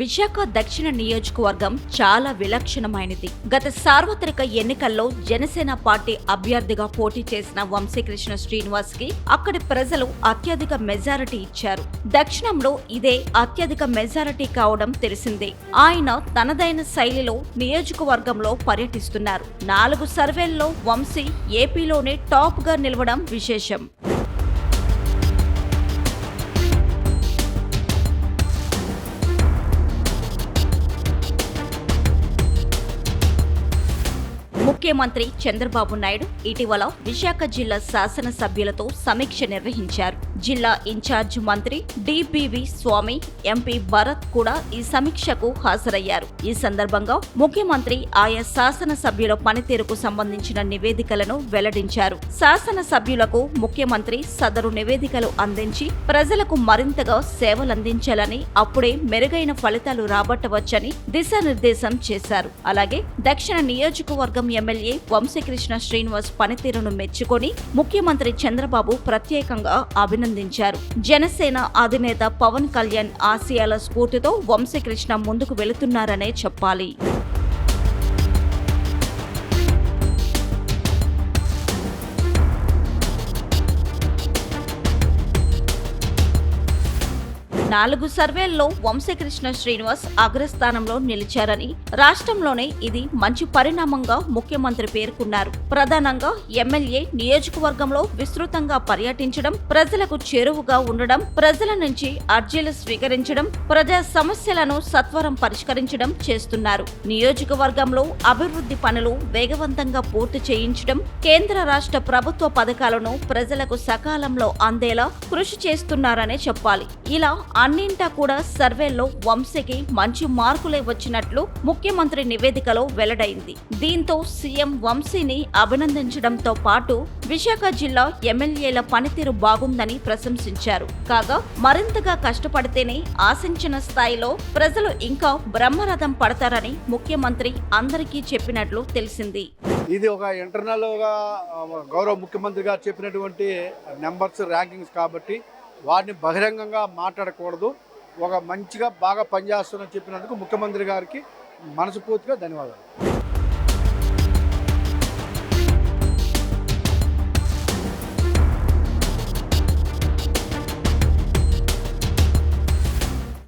విశాఖ దక్షిణ నియోజకవర్గం చాలా విలక్షణమైనది. గత సార్వత్రిక ఎన్నికల్లో జనసేన పార్టీ అభ్యర్థిగా పోటీ చేసిన వంశీకృష్ణ శ్రీనివాస్ కి అక్కడి ప్రజలు అత్యధిక మెజారిటీ ఇచ్చారు. దక్షిణంలో ఇదే అత్యధిక మెజారిటీ కావడం తెలిసిందే. ఆయన తనదైన శైలిలో నియోజకవర్గంలో పర్యటిస్తున్నారు. 4 సర్వేల్లో వంశీ ఏపీలోనే టాప్ గా నిలవడం విశేషం. ముఖ్యమంత్రి చంద్రబాబు నాయుడు ఇటీవల విశాఖ జిల్లా శాసనసభ్యులతో సమీక్ష నిర్వహించారు. జిల్లా ఇన్ఛార్జ్ మంత్రి డిబివి స్వామి, ఎంపీ భరత్ కూడా ఈ సమీక్షకు హాజరయ్యారు. ఈ సందర్భంగా ముఖ్యమంత్రి ఆయా శాసనసభ్యుల పనితీరుకు సంబంధించిన నివేదికలను వెల్లడించారు. శాసనసభ్యులకు ముఖ్యమంత్రి సదరు నివేదికలు అందించి ప్రజలకు మరింతగా సేవలందించాలని, అప్పుడే మెరుగైన ఫలితాలు రాబట్టవచ్చని దిశానిర్దేశం చేశారు. అలాగే దక్షిణ నియోజకవర్గం ఎమ్మెల్యే వంశీకృష్ణ శ్రీనివాస్ పనితీరును మెచ్చుకొని ముఖ్యమంత్రి చంద్రబాబు ప్రత్యేకంగా అభినందించారు. జనసేన అధినేత పవన్ కళ్యాణ్ ఆశయాల స్ఫూర్తితో వంశీకృష్ణ ముందుకు వెళుతున్నారనే చెప్పాలి. నాలుగు సర్వేల్లో వంశీకృష్ణ శ్రీనివాస్ అగ్రస్థానంలో నిలిచారని, రాష్ట్రంలోనే ఇది మంచి పరిణామంగా ముఖ్యమంత్రి పేర్కొన్నారు. ప్రధానంగా ఎమ్మెల్యే నియోజకవర్గంలో విస్తృతంగా పర్యటించడం, ప్రజలకు చేరువగా ఉండడం, ప్రజల నుంచి అర్జీలు స్వీకరించడం, ప్రజా సమస్యలను సత్వరం పరిష్కరించడం చేస్తున్నారు. నియోజకవర్గంలో అభివృద్ధి పనులు వేగవంతంగా పూర్తి చేయించడం, కేంద్ర రాష్ట్ర ప్రభుత్వ పథకాలను ప్రజలకు సకాలంలో అందేలా కృషి చేస్తున్నారనే చెప్పాలి. ఇలా అన్నింటా కూడా సర్వేల్లో వంశీకి మంచి మార్కులే వచ్చినట్లు ముఖ్యమంత్రి నివేదికలో వెల్లడైంది. దీంతో సీఎం వంశీని అభినందించడంతో పాటు విశాఖ జిల్లా ఎమ్మెల్యేల పనితీరు బాగుందని ప్రశంసించారు. కాగా మరింతగా కష్టపడితేనే ఆశించిన స్థాయిలో ప్రజలు ఇంకా బ్రహ్మరథం పడతారని ముఖ్యమంత్రి అందరికీ చెప్పినట్లు తెలిసింది. ఇది ఒక ఇంటర్నల్ గా గౌరవ ముఖ్యమంత్రి గారు చెప్పినటువంటి నెంబర్స్, ర్యాంకింగ్స్ కాబట్టి వాటిని బహిరంగంగా మాట్లాడకూడదు. ఒక మంచిగా బాగా పనిచేస్తున్న చెప్పినందుకు ముఖ్యమంత్రి గారికి మనస్ఫూర్తిగా ధన్యవాదాలు.